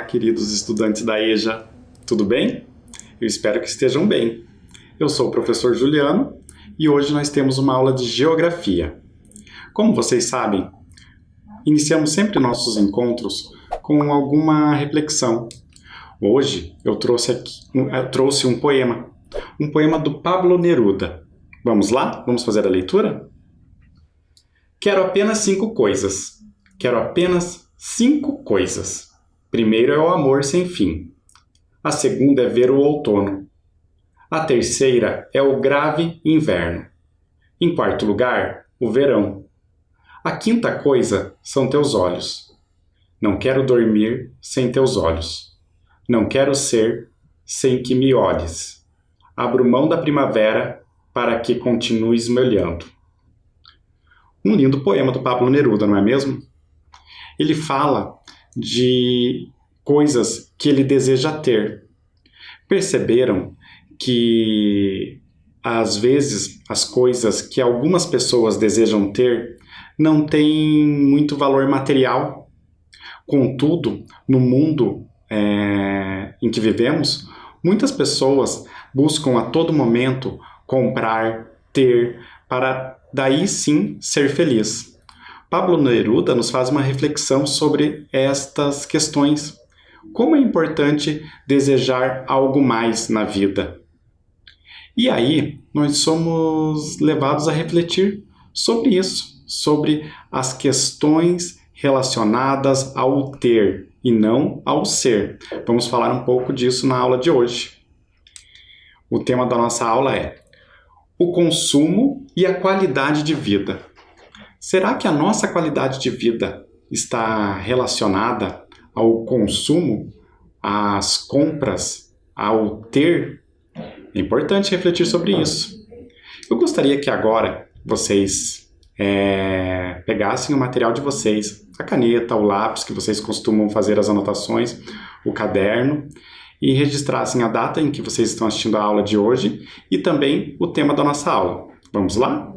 queridos estudantes da EJA, tudo bem? Eu espero que estejam bem. Eu sou o professor Juliano e hoje nós temos uma aula de Geografia. Como vocês sabem, iniciamos sempre nossos encontros com alguma reflexão. Hoje eu trouxe um poema do Pablo Neruda. Vamos lá? Vamos fazer a leitura? Quero apenas 5 coisas. Quero apenas 5 coisas. Primeiro é o amor sem fim. A segunda é ver o outono. A terceira é o grave inverno. Em quarto lugar, o verão. A quinta coisa são teus olhos. Não quero dormir sem teus olhos. Não quero ser sem que me olhes. Abro mão da primavera para que continues me olhando. Um lindo poema do Pablo Neruda, não é mesmo? Ele fala de coisas que ele deseja ter. Perceberam que, às vezes, as coisas que algumas pessoas desejam ter não têm muito valor material. Contudo, no mundo em que vivemos, muitas pessoas buscam a todo momento comprar, ter, para daí sim ser feliz. Pablo Neruda nos faz uma reflexão sobre estas questões. Como é importante desejar algo mais na vida? E aí, nós somos levados a refletir sobre isso, sobre as questões relacionadas ao ter e não ao ser. Vamos falar um pouco disso na aula de hoje. O tema da nossa aula é o consumo e a qualidade de vida. Será que a nossa qualidade de vida está relacionada ao consumo, às compras, ao ter? É importante refletir sobre isso. Eu gostaria que agora vocês pegassem o material de vocês, a caneta, o lápis que vocês costumam fazer as anotações, o caderno, e registrassem a data em que vocês estão assistindo a aula de hoje e também o tema da nossa aula. Vamos lá?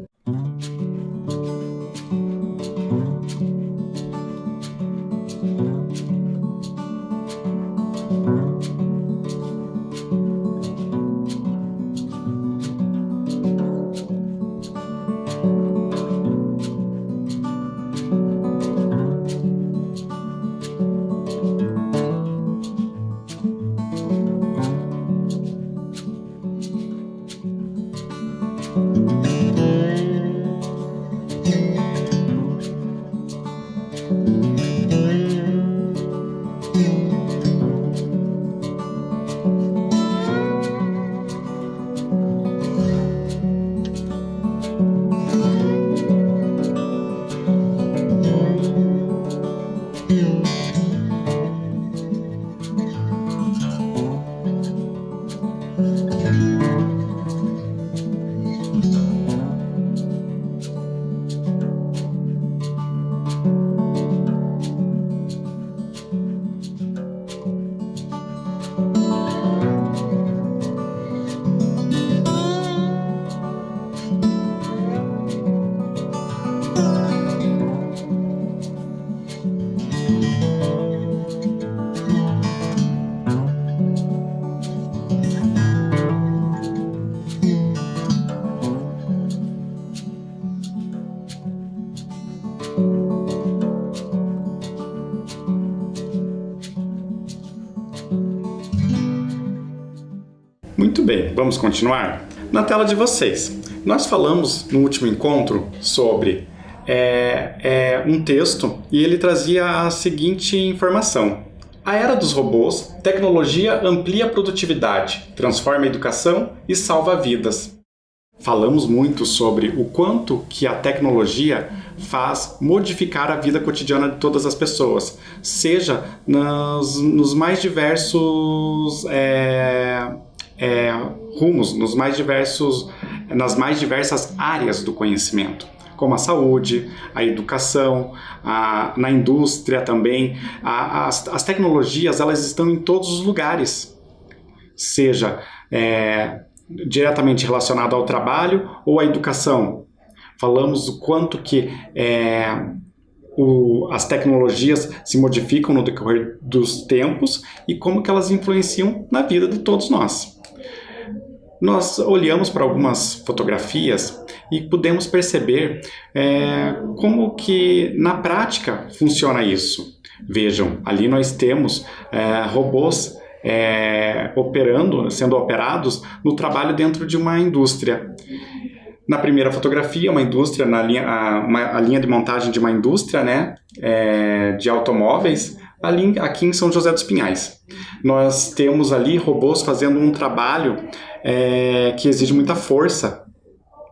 Muito bem, vamos continuar? Na tela de vocês, nós falamos no último encontro sobre um texto e ele trazia a seguinte informação. A era dos robôs, tecnologia amplia a produtividade, transforma a educação e salva vidas. Falamos muito sobre o quanto que a tecnologia faz modificar a vida cotidiana de todas as pessoas, seja nos mais diversos rumos, nas mais diversas áreas do conhecimento, como a saúde, a educação, na indústria também. As tecnologias, elas estão em todos os lugares, seja diretamente relacionado ao trabalho ou à educação. Falamos o quanto que as tecnologias se modificam no decorrer dos tempos e como que elas influenciam na vida de todos nós. Nós olhamos para algumas fotografias e podemos perceber como que na prática funciona isso. Vejam, ali nós temos robôs sendo operados no trabalho dentro de uma indústria. Na primeira fotografia, uma indústria, a linha de montagem de uma indústria, né, de automóveis, aqui em São José dos Pinhais. Nós temos ali robôs fazendo um trabalho que exige muita força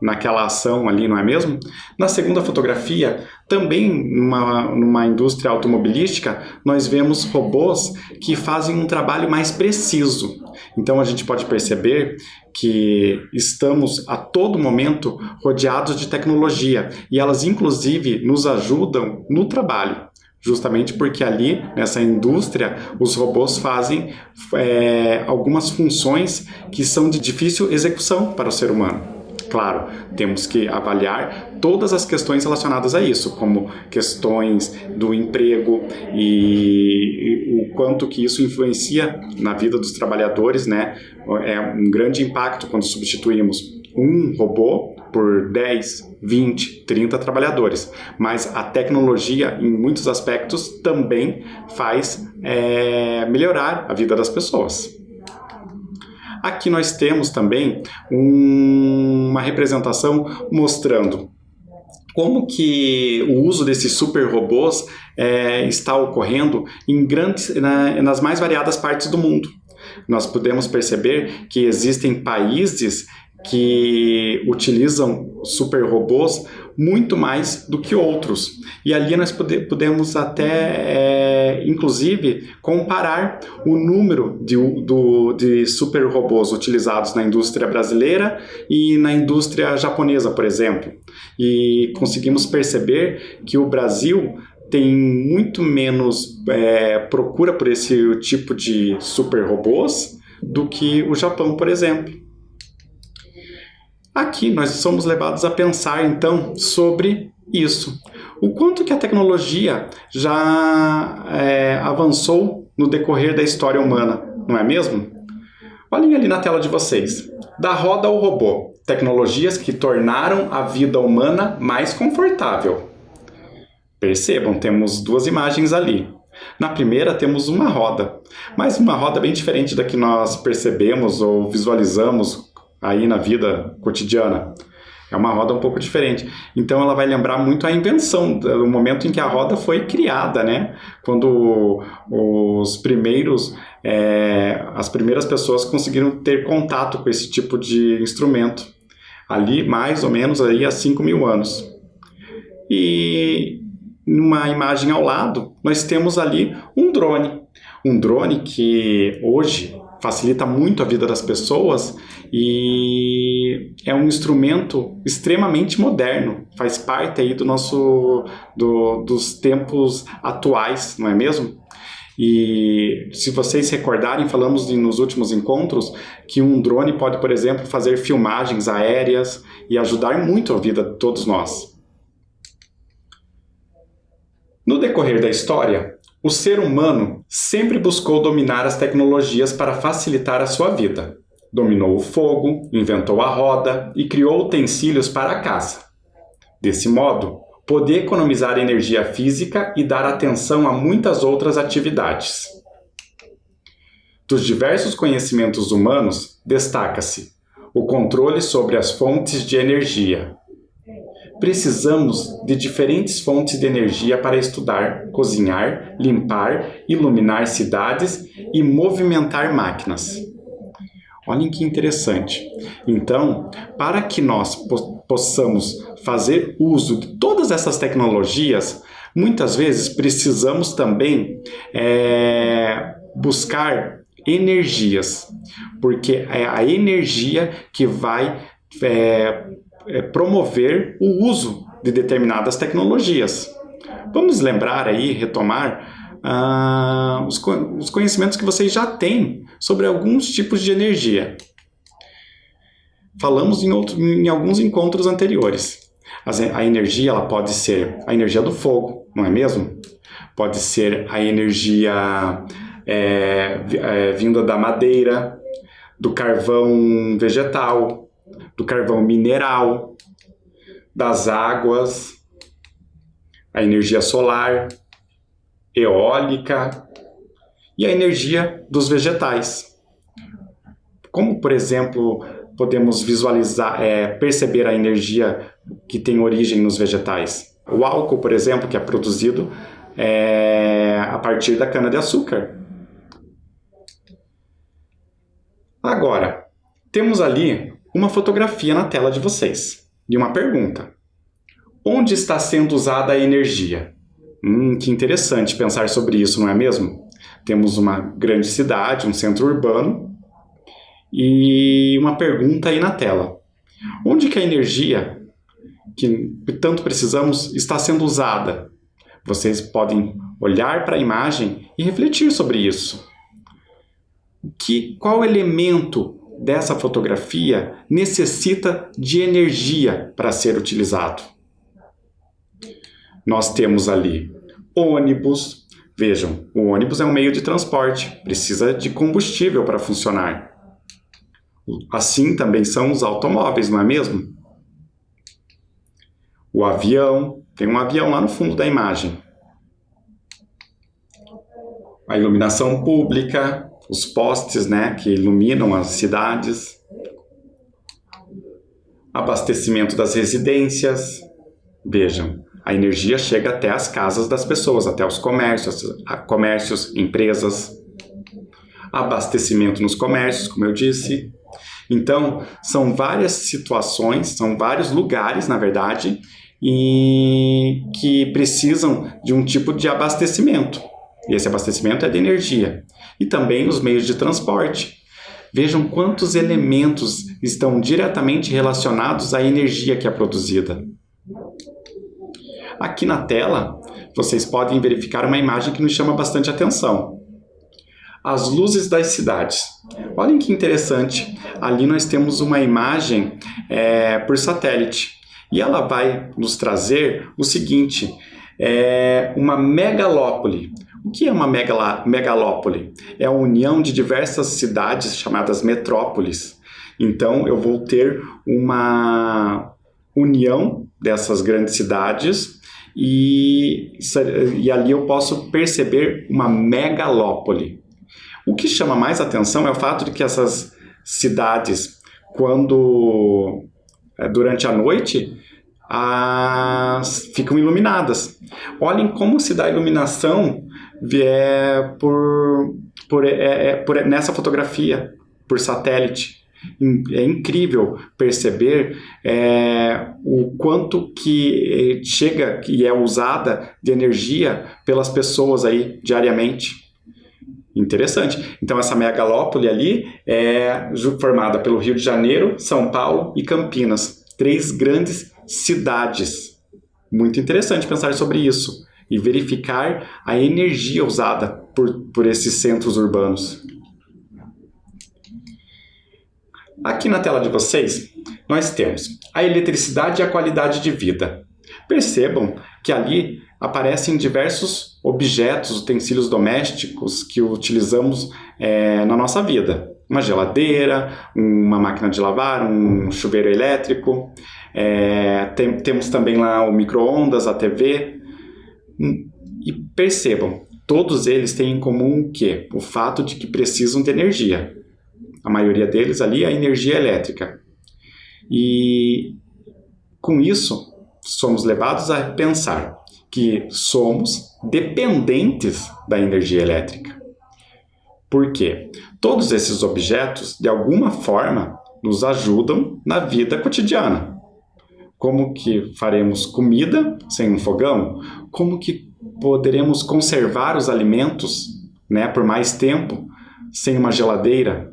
naquela ação ali, não é mesmo? Na segunda fotografia, também numa indústria automobilística, nós vemos robôs que fazem um trabalho mais preciso. Então a gente pode perceber que estamos a todo momento rodeados de tecnologia e elas inclusive nos ajudam no trabalho. Justamente porque ali, nessa indústria, os robôs fazem algumas funções que são de difícil execução para o ser humano. Claro, temos que avaliar todas as questões relacionadas a isso, como questões do emprego e o quanto que isso influencia na vida dos trabalhadores, né? É um grande impacto quando substituímos um robô por 10, 20, 30 trabalhadores. Mas a tecnologia, em muitos aspectos, também faz melhorar a vida das pessoas. Aqui nós temos também uma representação mostrando como que o uso desses super robôs está ocorrendo nas mais variadas partes do mundo. Nós podemos perceber que existem países que utilizam super robôs muito mais do que outros. E ali nós podemos até, inclusive, comparar o número de super robôs utilizados na indústria brasileira e na indústria japonesa, por exemplo. E conseguimos perceber que o Brasil tem muito menos procura por esse tipo de super robôs do que o Japão, por exemplo. Aqui nós somos levados a pensar, então, sobre isso. O quanto que a tecnologia já avançou no decorrer da história humana, não é mesmo? Olhem ali na tela de vocês. Da roda ao robô. Tecnologias que tornaram a vida humana mais confortável. Percebam, temos duas imagens ali. Na primeira temos uma roda, mas uma roda bem diferente da que nós percebemos ou visualizamos aí na vida cotidiana. É uma roda um pouco diferente. Então ela vai lembrar muito a invenção, do momento em que a roda foi criada, né? Quando as primeiras pessoas conseguiram ter contato com esse tipo de instrumento. Ali, mais ou menos, aí, há 5.000 anos. E numa imagem ao lado, nós temos ali um drone. Um drone que hoje facilita muito a vida das pessoas e é um instrumento extremamente moderno, faz parte aí dos tempos atuais, não é mesmo? E se vocês recordarem, falamos nos últimos encontros que um drone pode, por exemplo, fazer filmagens aéreas e ajudar muito a vida de todos nós. No decorrer da história, o ser humano sempre buscou dominar as tecnologias para facilitar a sua vida. Dominou o fogo, inventou a roda e criou utensílios para a caça. Desse modo, pôde economizar energia física e dar atenção a muitas outras atividades. Dos diversos conhecimentos humanos, destaca-se o controle sobre as fontes de energia. Precisamos de diferentes fontes de energia para estudar, cozinhar, limpar, iluminar cidades e movimentar máquinas. Olhem que interessante. Então, para que nós possamos fazer uso de todas essas tecnologias, muitas vezes precisamos também buscar energias, porque é a energia que vai promover o uso de determinadas tecnologias. Vamos lembrar aí, retomar os conhecimentos que vocês já têm sobre alguns tipos de energia. Falamos em alguns encontros anteriores. A energia ela pode ser a energia do fogo, não é mesmo? Pode ser a energia vinda da madeira, do carvão vegetal, do carvão mineral, das águas, a energia solar, eólica e a energia dos vegetais. Como, por exemplo, podemos visualizar, perceber a energia que tem origem nos vegetais? O álcool, por exemplo, que é produzido a partir da cana-de-açúcar. Agora, temos ali uma fotografia na tela de vocês e uma pergunta. Onde está sendo usada a energia? Que interessante pensar sobre isso, não é mesmo? Temos uma grande cidade, um centro urbano e uma pergunta aí na tela. Onde que a energia que tanto precisamos está sendo usada? Vocês podem olhar para a imagem e refletir sobre isso. Qual elemento dessa fotografia necessita de energia para ser utilizado? Nós temos ali ônibus. Vejam, o ônibus é um meio de transporte, precisa de combustível para funcionar. Assim também são os automóveis, não é mesmo? O avião, tem um avião lá no fundo da imagem. A iluminação pública, os postes, que iluminam as cidades. Abastecimento das residências. Vejam, a energia chega até as casas das pessoas, até os comércios, empresas. Abastecimento nos comércios, como eu disse. Então, são várias situações, são vários lugares, na verdade, e que precisam de um tipo de abastecimento. E esse abastecimento é de energia. E também os meios de transporte. Vejam quantos elementos estão diretamente relacionados à energia que é produzida. Aqui na tela, vocês podem verificar uma imagem que nos chama bastante atenção. As luzes das cidades. Olhem que interessante. Ali nós temos uma imagem por satélite. E ela vai nos trazer o seguinte, uma megalópole. O que é uma megalópole? É a união de diversas cidades chamadas metrópoles. Então, eu vou ter uma união dessas grandes cidades e ali eu posso perceber uma megalópole. O que chama mais atenção é o fato de que essas cidades, durante a noite, ficam iluminadas. Olhem como se dá a iluminação nessa fotografia, por satélite. É incrível perceber o quanto que chega e é usada de energia pelas pessoas aí diariamente. Interessante. Então, essa megalópole ali é formada pelo Rio de Janeiro, São Paulo e Campinas. 3 grandes cidades. Muito interessante pensar sobre isso e verificar a energia usada por esses centros urbanos. Aqui na tela de vocês, nós temos a eletricidade e a qualidade de vida. Percebam que ali aparecem diversos objetos, utensílios domésticos que utilizamos na nossa vida. Uma geladeira, uma máquina de lavar, um chuveiro elétrico. Temos também lá o micro-ondas, a TV. E percebam, todos eles têm em comum o quê? O fato de que precisam de energia. A maioria deles ali é a energia elétrica. E com isso, somos levados a pensar que somos dependentes da energia elétrica. Por quê? Todos esses objetos, de alguma forma, nos ajudam na vida cotidiana. Como que faremos comida sem um fogão? Como que poderemos conservar os alimentos, por mais tempo sem uma geladeira?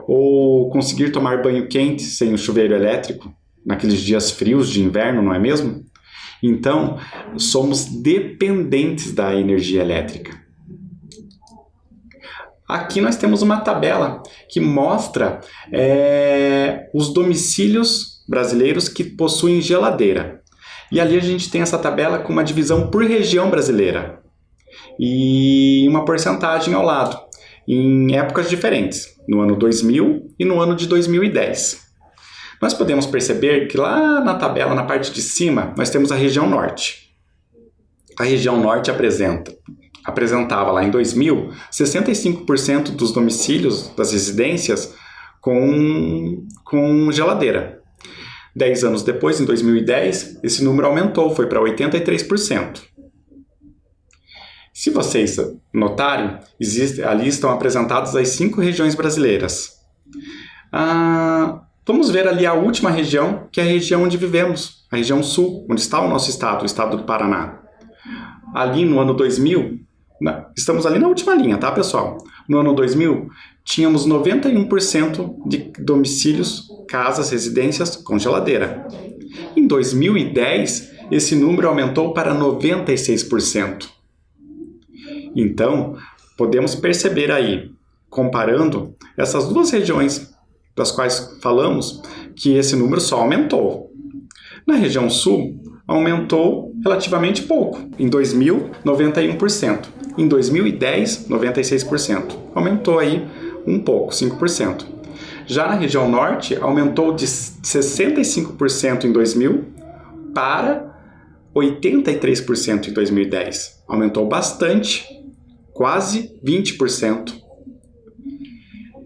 Ou conseguir tomar banho quente sem um chuveiro elétrico, naqueles dias frios de inverno, não é mesmo? Então, somos dependentes da energia elétrica. Aqui nós temos uma tabela que mostra os domicílios brasileiros que possuem geladeira. E ali a gente tem essa tabela com uma divisão por região brasileira e uma porcentagem ao lado, em épocas diferentes, no ano 2000 e no ano de 2010. Nós podemos perceber que lá na tabela, na parte de cima, nós temos a região norte. A região norte apresentava lá em 2000 65% dos domicílios, das residências, com geladeira. 10 anos depois, em 2010, esse número aumentou, foi para 83%. Se vocês notarem, ali estão apresentadas as 5 regiões brasileiras. Vamos ver ali a última região, que é a região onde vivemos, a região sul, onde está o nosso estado, o estado do Paraná. Ali no ano 2000, estamos ali na última linha, tá, pessoal? No ano 2000, tínhamos 91% de domicílios, casas, residências com geladeira. Em 2010, esse número aumentou para 96%. Então, podemos perceber aí, comparando essas duas regiões das quais falamos, que esse número só aumentou. Na região sul, aumentou relativamente pouco. Em 2000, 91%. Em 2010, 96%. Aumentou aí um pouco, 5%. Já na região norte, aumentou de 65% em 2000 para 83% em 2010. Aumentou bastante, quase 20%.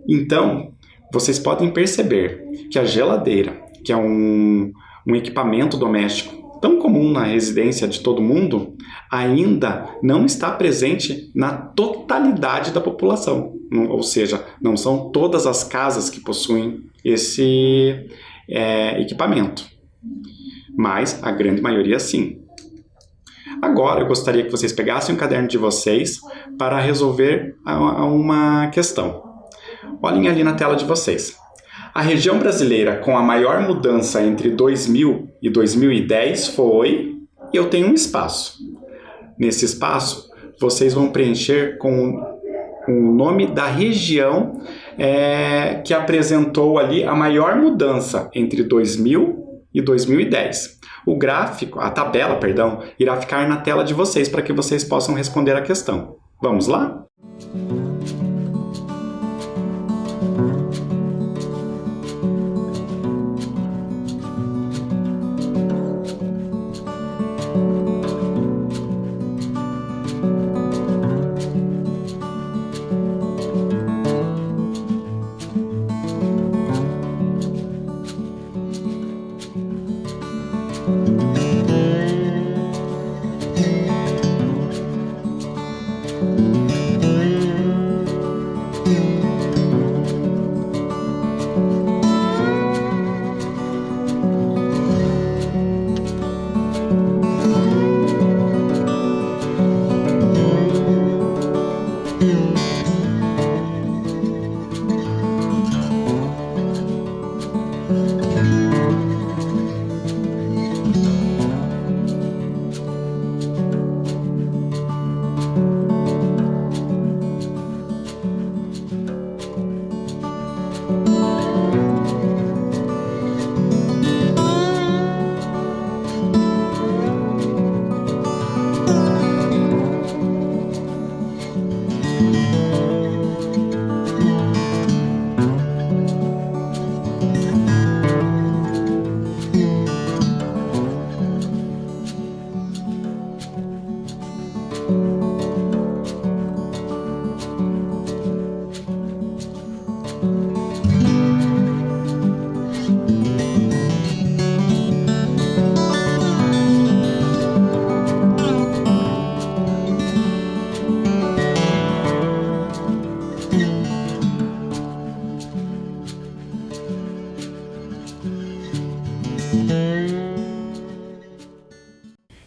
Então, vocês podem perceber que a geladeira, que é um equipamento doméstico tão comum na residência de todo mundo, ainda não está presente na totalidade da população. Ou seja, não são todas as casas que possuem esse equipamento. Mas a grande maioria sim. Agora eu gostaria que vocês pegassem o caderno de vocês para resolver uma questão. Olhem ali na tela de vocês. A região brasileira com a maior mudança entre 2000 e 2010 foi... E eu tenho um espaço. Nesse espaço, vocês vão preencher com o nome da região que apresentou ali a maior mudança entre 2000 e 2010. O gráfico, a tabela, perdão, irá ficar na tela de vocês para que vocês possam responder a questão. Vamos lá?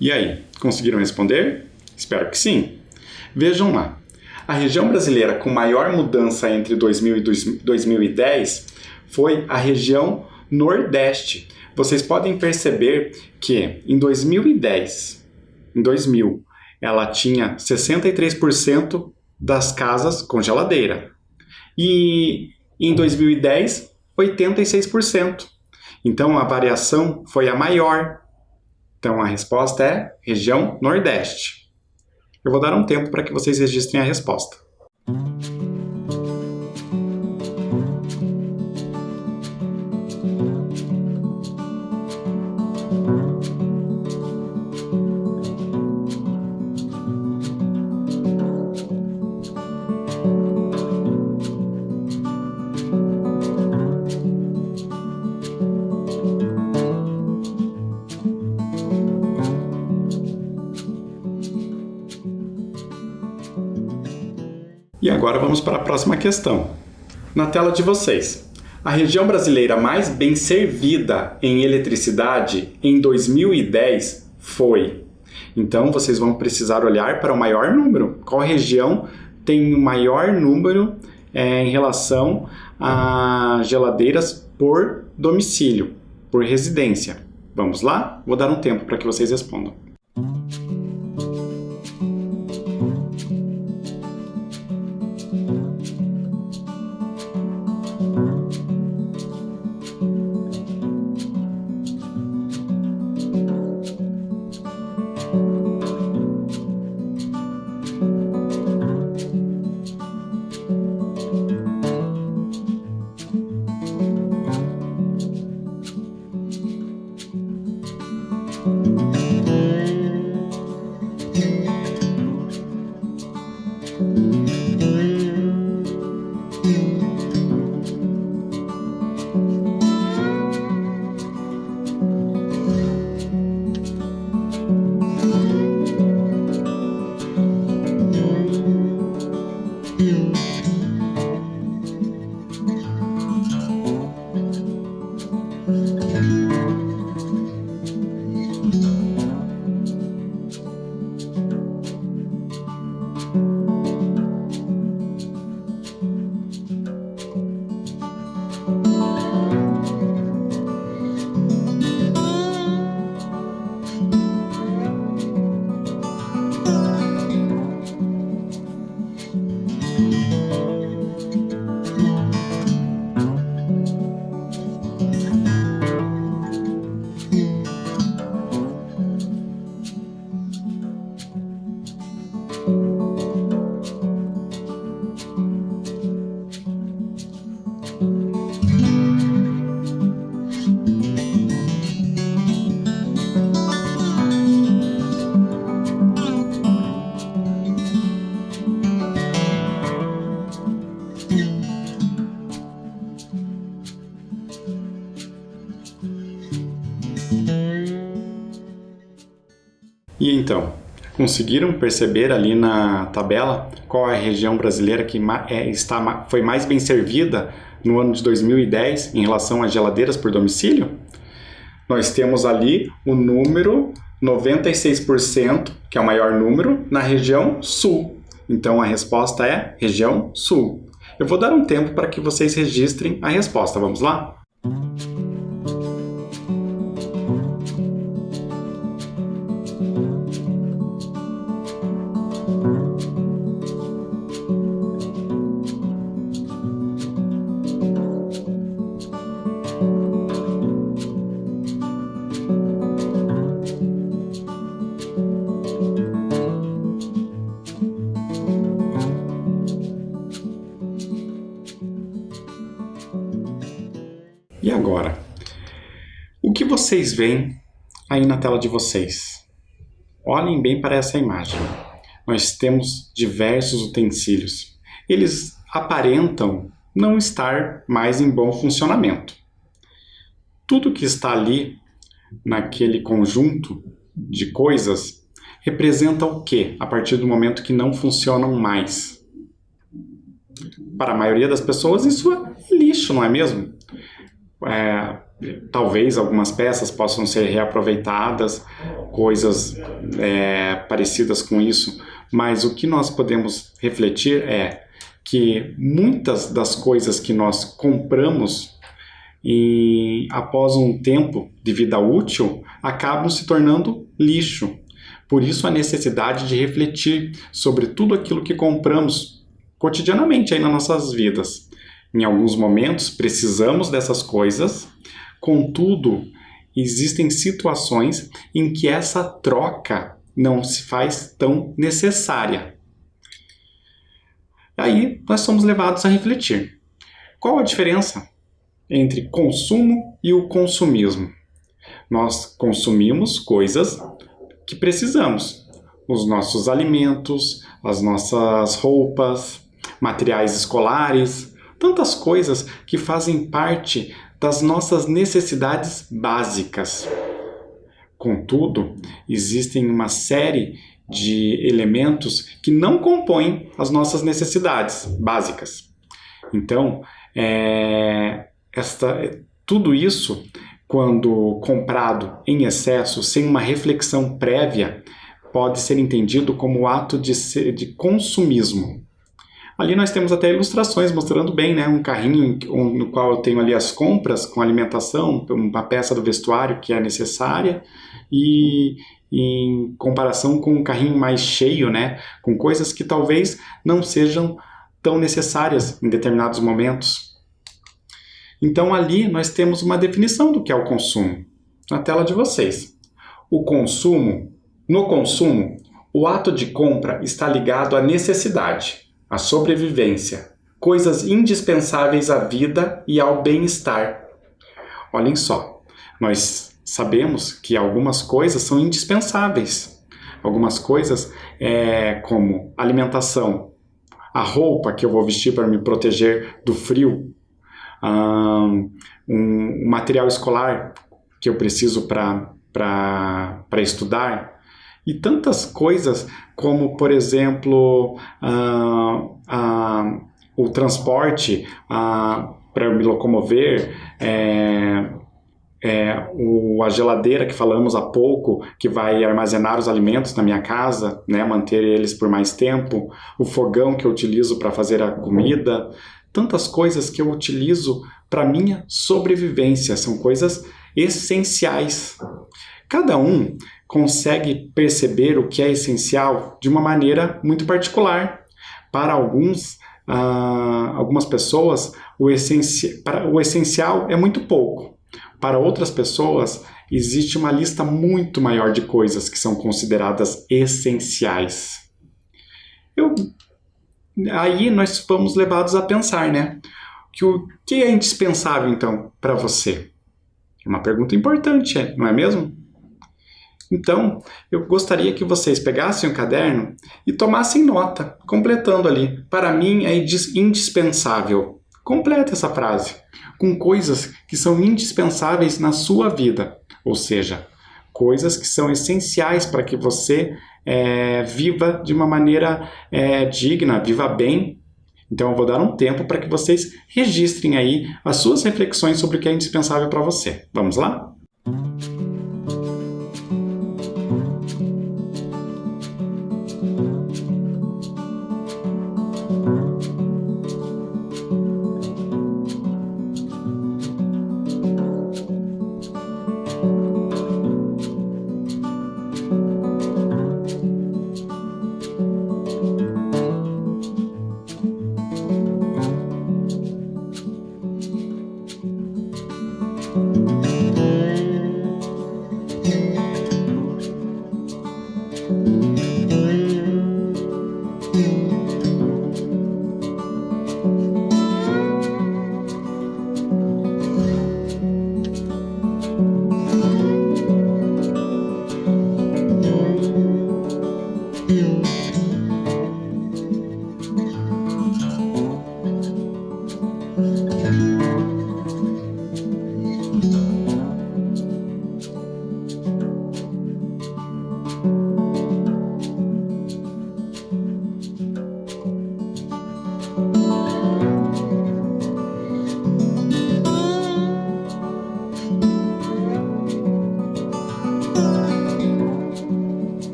E aí, conseguiram responder? Espero que sim. Vejam lá. A região brasileira com maior mudança entre 2000 e 2010 foi a região Nordeste. Vocês podem perceber que em 2010, ela tinha 63% das casas com geladeira. E em 2010, 86%. Então a variação foi a maior. Então a resposta é região Nordeste. Eu vou dar um tempo para que vocês registrem a resposta. E agora vamos para a próxima questão. Na tela de vocês, a região brasileira mais bem servida em eletricidade em 2010 foi. Então vocês vão precisar olhar para o maior número. Qual região tem o maior número em relação a geladeiras por domicílio, por residência? Vamos lá? Vou dar um tempo para que vocês respondam. E então, conseguiram perceber ali na tabela qual é a região brasileira que foi mais bem servida no ano de 2010 em relação às geladeiras por domicílio? Nós temos ali o número 96%, que é o maior número, na região Sul. Então a resposta é região Sul. Eu vou dar um tempo para que vocês registrem a resposta. Vamos lá? E agora? O que vocês veem aí na tela de vocês? Olhem bem para essa imagem. Nós temos diversos utensílios. Eles aparentam não estar mais em bom funcionamento. Tudo que está ali, naquele conjunto de coisas, representa o quê? A partir do momento que não funcionam mais. Para a maioria das pessoas, isso é lixo, não é mesmo? Talvez algumas peças possam ser reaproveitadas, coisas parecidas com isso, mas o que nós podemos refletir é que muitas das coisas que nós compramos e após um tempo de vida útil acabam se tornando lixo. Por isso a necessidade de refletir sobre tudo aquilo que compramos cotidianamente aí nas nossas vidas. Em alguns momentos precisamos dessas coisas, Contudo, existem situações em que essa troca não se faz tão necessária. Aí nós somos levados a refletir. Qual a diferença entre consumo e o consumismo? Nós consumimos coisas que precisamos. Os nossos alimentos, as nossas roupas, materiais escolares, tantas coisas que fazem parte das nossas necessidades básicas. Contudo, existem uma série de elementos que não compõem as nossas necessidades básicas. Então, tudo isso, quando comprado em excesso, sem uma reflexão prévia, pode ser entendido como ato de consumismo. Ali nós temos até ilustrações mostrando bem, né, um carrinho no qual eu tenho ali as compras com alimentação, uma peça do vestuário que é necessária, e em comparação com um carrinho mais cheio, né, com coisas que talvez não sejam tão necessárias em determinados momentos. Então ali nós temos uma definição do que é o consumo, na tela de vocês. No consumo, o ato de compra está ligado à necessidade, à sobrevivência, coisas indispensáveis à vida e ao bem-estar. Olhem só, nós sabemos que algumas coisas são indispensáveis. Algumas coisas, como alimentação, a roupa que eu vou vestir para me proteger do frio, um material escolar que eu preciso para estudar, e tantas coisas como, por exemplo, o transporte para eu me locomover, a geladeira que falamos há pouco, que vai armazenar os alimentos na minha casa, né, manter eles por mais tempo, o fogão que eu utilizo para fazer a comida, tantas coisas que eu utilizo para minha sobrevivência, são coisas essenciais. Cada um consegue perceber o que é essencial de uma maneira muito particular. Para algumas pessoas, o essencial é muito pouco. Para outras pessoas, existe uma lista muito maior de coisas que são consideradas essenciais. Aí nós fomos levados a pensar, né? Que o que é indispensável, então, para você? É uma pergunta importante, não é mesmo? Então, eu gostaria que vocês pegassem o caderno e tomassem nota, completando ali. Para mim é indispensável. Complete essa frase com coisas que são indispensáveis na sua vida. Ou seja, coisas que são essenciais para que você viva de uma maneira digna, viva bem. Então eu vou dar um tempo para que vocês registrem aí as suas reflexões sobre o que é indispensável para você. Vamos lá?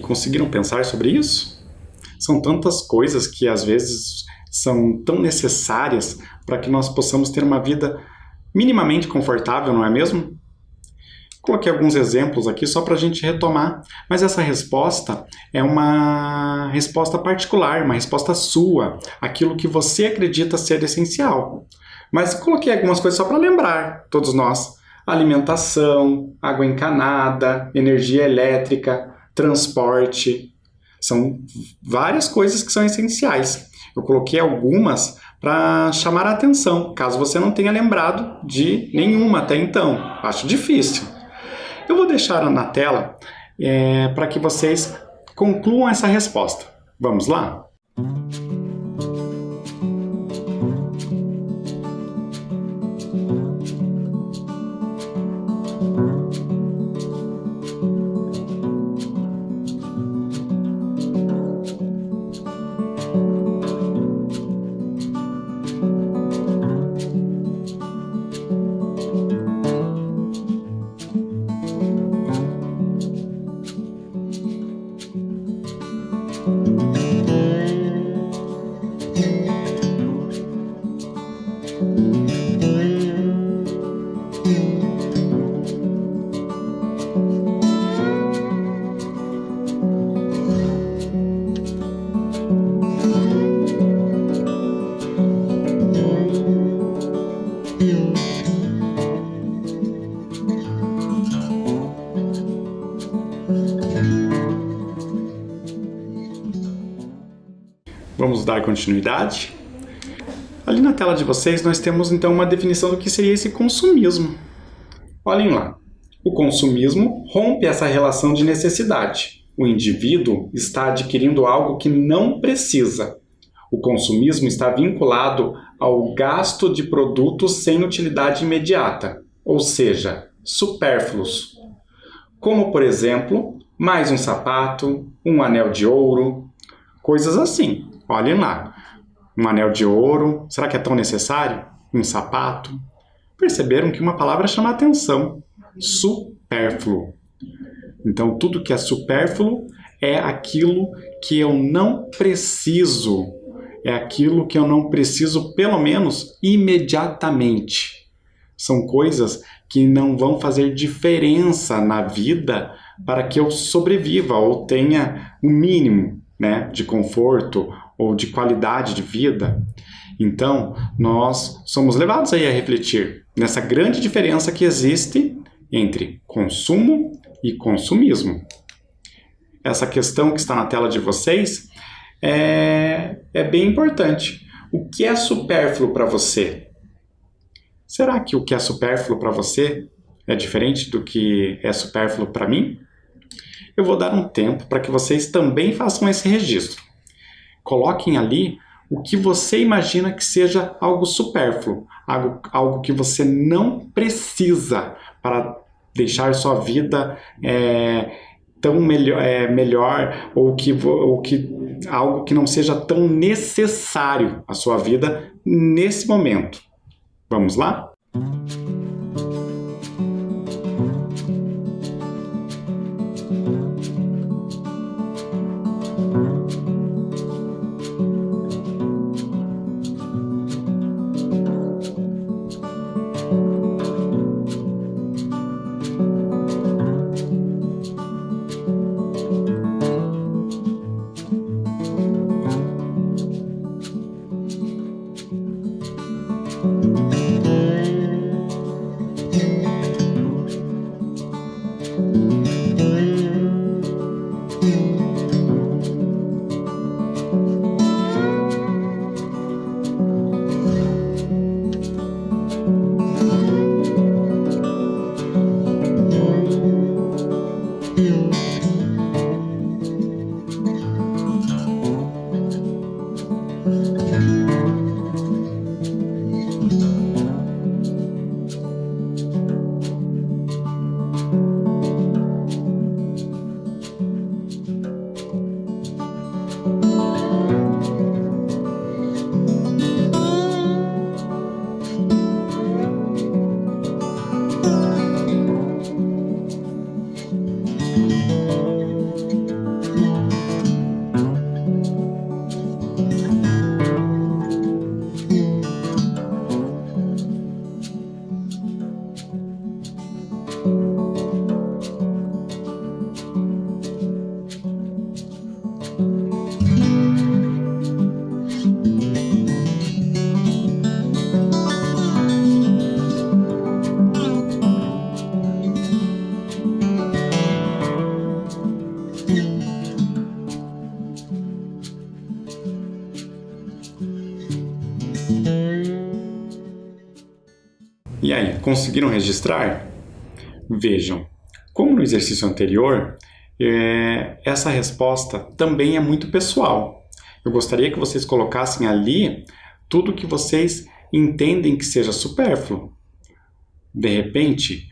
Conseguiram pensar sobre isso? São tantas coisas que às vezes são tão necessárias para que nós possamos ter uma vida minimamente confortável, não é mesmo? Coloquei alguns exemplos aqui só para a gente retomar, mas essa resposta é uma resposta particular, uma resposta sua, aquilo que você acredita ser essencial. Mas coloquei algumas coisas só para lembrar, todos nós. Alimentação, água encanada, energia elétrica, transporte. São várias coisas que são essenciais. Eu coloquei algumas para chamar a atenção, caso você não tenha lembrado de nenhuma até então. Acho difícil. Eu vou deixar na tela para que vocês concluam essa resposta. Vamos lá? Vamos dar continuidade? Ali na tela de vocês nós temos então uma definição do que seria esse consumismo. Olhem lá. O consumismo rompe essa relação de necessidade. O indivíduo está adquirindo algo que não precisa. O consumismo está vinculado ao gasto de produtos sem utilidade imediata, ou seja, supérfluos. Como, por exemplo, mais um sapato, um anel de ouro, coisas assim. Olhem lá, um anel de ouro, será que é tão necessário? Um sapato? Perceberam que uma palavra chama a atenção, supérfluo. Então, tudo que é supérfluo é aquilo que eu não preciso, é aquilo que eu não preciso, pelo menos, imediatamente. São coisas que não vão fazer diferença na vida para que eu sobreviva ou tenha um mínimo, né, de conforto ou de qualidade de vida. Então, nós somos levados aí a refletir nessa grande diferença que existe entre consumo e consumismo. Essa questão que está na tela de vocês é bem importante. O que é supérfluo para você? Será que o que é supérfluo para você é diferente do que é supérfluo para mim? Eu vou dar um tempo para que vocês também façam esse registro. Coloquem ali o que você imagina que seja algo supérfluo, algo que você não precisa para deixar sua vida tão melhor ou algo que não seja tão necessário à sua vida nesse momento. Vamos lá? E aí, conseguiram registrar? Vejam, como no exercício anterior, essa resposta também é muito pessoal. Eu gostaria que vocês colocassem ali tudo que vocês entendem que seja supérfluo. De repente,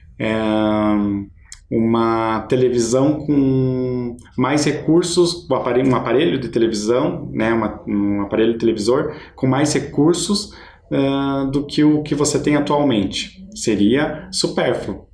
uma televisão com mais recursos, um aparelho de televisão, né, um aparelho televisor com mais recursos do que o que você tem atualmente. Seria supérfluo.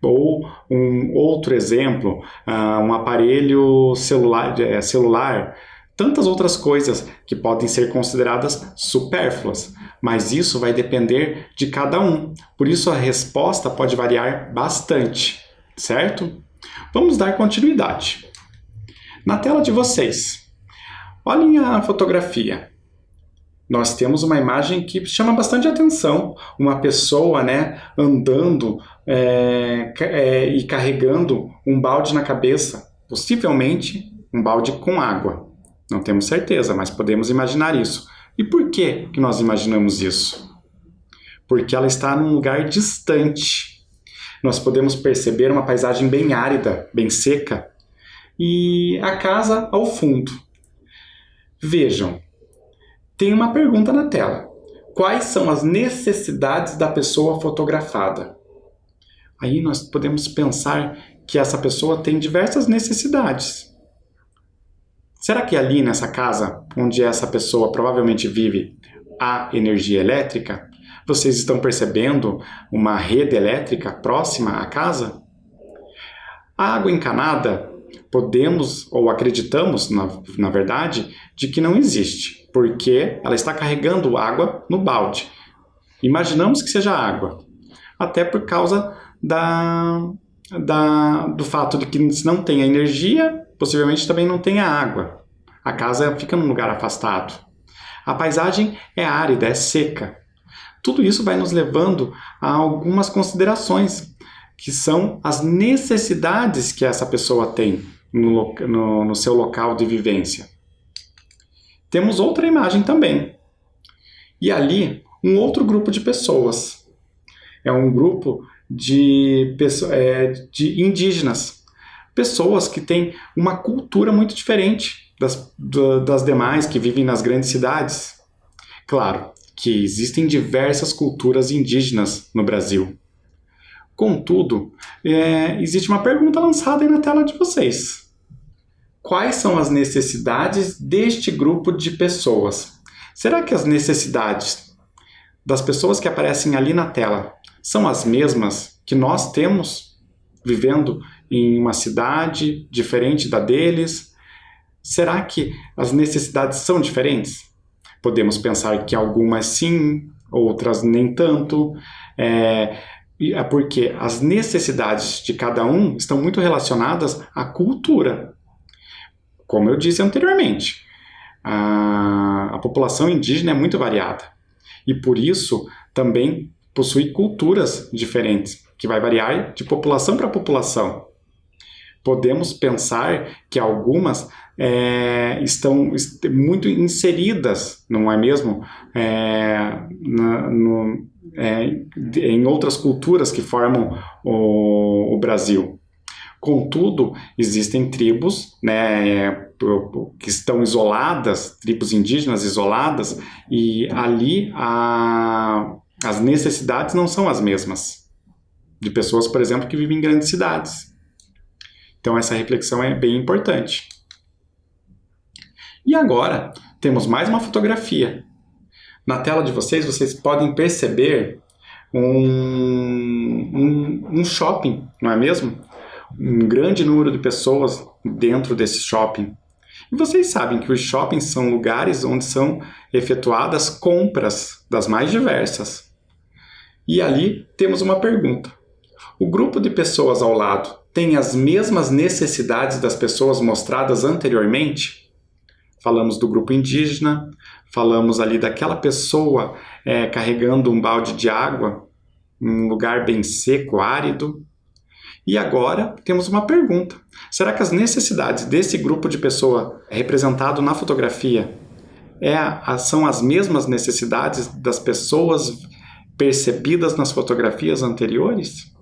Ou um outro exemplo, um aparelho celular, tantas outras coisas que podem ser consideradas supérfluas, mas isso vai depender de cada um. Por isso a resposta pode variar bastante, certo? Vamos dar continuidade. Na tela de vocês, olhem a fotografia. Nós temos uma imagem que chama bastante atenção, uma pessoa, né, andando e carregando um balde na cabeça, possivelmente um balde com água. Não temos certeza, mas podemos imaginar isso. E por que nós imaginamos isso? Porque ela está num lugar distante. Nós podemos perceber uma paisagem bem árida, bem seca, e a casa ao fundo. Vejam, tem uma pergunta na tela. Quais são as necessidades da pessoa fotografada? Aí nós podemos pensar que essa pessoa tem diversas necessidades. Será que ali nessa casa, onde essa pessoa provavelmente vive, há energia elétrica? Vocês estão percebendo uma rede elétrica próxima à casa? A água encanada, podemos ou acreditamos, na verdade, de que não existe, porque ela está carregando água no balde. Imaginamos que seja água, até por causa do fato de que se não tem a energia, possivelmente também não tem a água. A casa fica num lugar afastado. A paisagem é árida, é seca. Tudo isso vai nos levando a algumas considerações, que são as necessidades que essa pessoa tem no seu local de vivência. Temos outra imagem também. E ali, um outro grupo de pessoas. É um grupo de indígenas. Pessoas que têm uma cultura muito diferente das demais que vivem nas grandes cidades. Claro que existem diversas culturas indígenas no Brasil. Contudo, existe uma pergunta lançada aí na tela de vocês. Quais são as necessidades deste grupo de pessoas? Será que as necessidades das pessoas que aparecem ali na tela são as mesmas que nós temos vivendo em uma cidade diferente da deles? Será que as necessidades são diferentes? Podemos pensar que algumas sim, outras nem tanto. Porque as necessidades de cada um estão muito relacionadas à cultura. Como eu disse anteriormente, a população indígena é muito variada e por isso também possui culturas diferentes, que vai variar de população para população. Podemos pensar que algumas estão muito inseridas, não é mesmo? Em outras culturas que formam o Brasil. Contudo, existem tribos, né, que estão isoladas, tribos indígenas isoladas, e ali as necessidades não são as mesmas de pessoas, por exemplo, que vivem em grandes cidades. Então essa reflexão é bem importante. E agora temos mais uma fotografia. Na tela de vocês podem perceber um shopping, não é mesmo? Um grande número de pessoas dentro desse shopping. E vocês sabem que os shoppings são lugares onde são efetuadas compras das mais diversas. E ali temos uma pergunta. O grupo de pessoas ao lado tem as mesmas necessidades das pessoas mostradas anteriormente? Falamos do grupo indígena, falamos ali daquela pessoa carregando um balde de água em um lugar bem seco, árido. E agora temos uma pergunta. Será que as necessidades desse grupo de pessoa representado na fotografia São as mesmas necessidades das pessoas percebidas nas fotografias anteriores?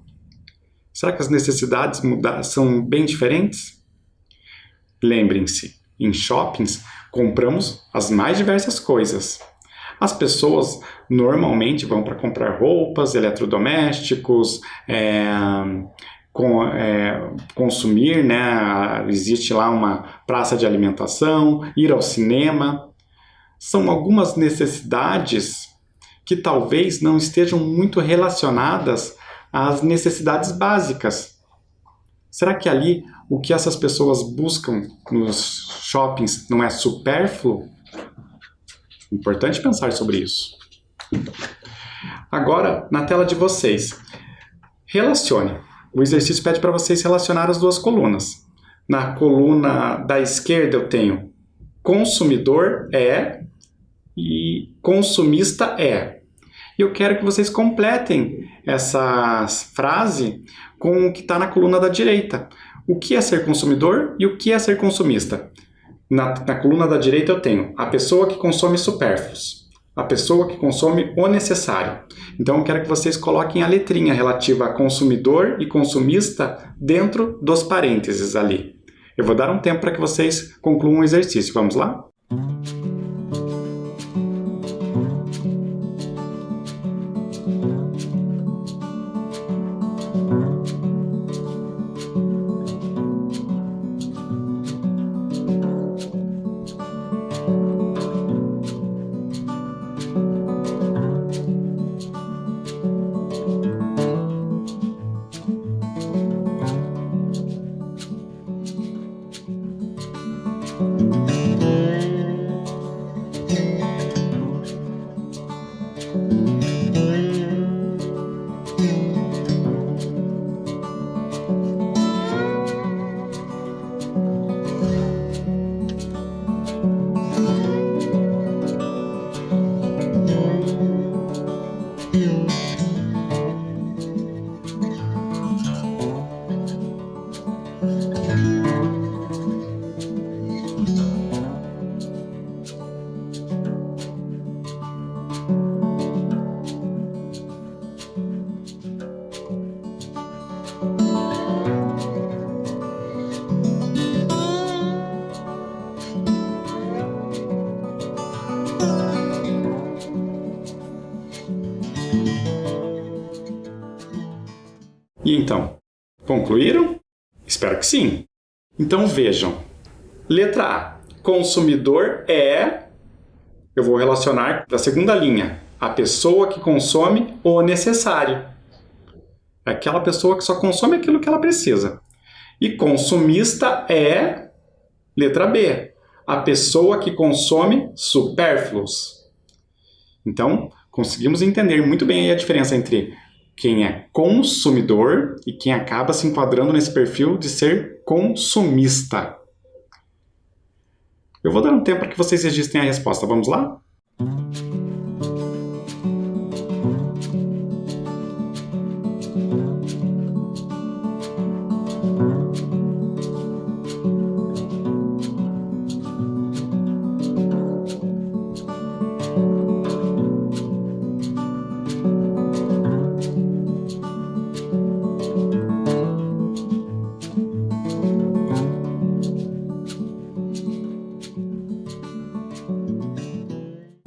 Será que as necessidades são bem diferentes? Lembrem-se, em shoppings compramos as mais diversas coisas. As pessoas normalmente vão para comprar roupas, eletrodomésticos, consumir, né? Existe lá uma praça de alimentação, ir ao cinema. São algumas necessidades que talvez não estejam muito relacionadas às necessidades básicas. Será que ali o que essas pessoas buscam nos shoppings não é supérfluo? Importante pensar sobre isso. Agora, na tela de vocês, relacione. O exercício pede para vocês relacionar as duas colunas. Na coluna da esquerda eu tenho consumidor e consumista é. E eu quero que vocês completem essa frase com o que está na coluna da direita. O que é ser consumidor e o que é ser consumista? Na coluna da direita eu tenho a pessoa que consome supérfluos, a pessoa que consome o necessário. Então eu quero que vocês coloquem a letrinha relativa a consumidor e consumista dentro dos parênteses ali. Eu vou dar um tempo para que vocês concluam o exercício. Vamos lá? E então, concluíram? Espero que sim. Então vejam. Letra A. Consumidor é... Eu vou relacionar da segunda linha. A pessoa que consome o necessário. Aquela pessoa que só consome aquilo que ela precisa. E consumista é... Letra B. A pessoa que consome supérfluos. Então, conseguimos entender muito bem aí a diferença entre quem é consumidor e quem acaba se enquadrando nesse perfil de ser consumista. Eu vou dar um tempo para que vocês registrem a resposta. Vamos lá?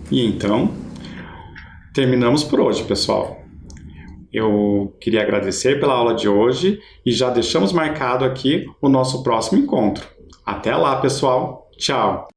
E então, terminamos por hoje, pessoal. Eu queria agradecer pela aula de hoje e já deixamos marcado aqui o nosso próximo encontro. Até lá, pessoal. Tchau!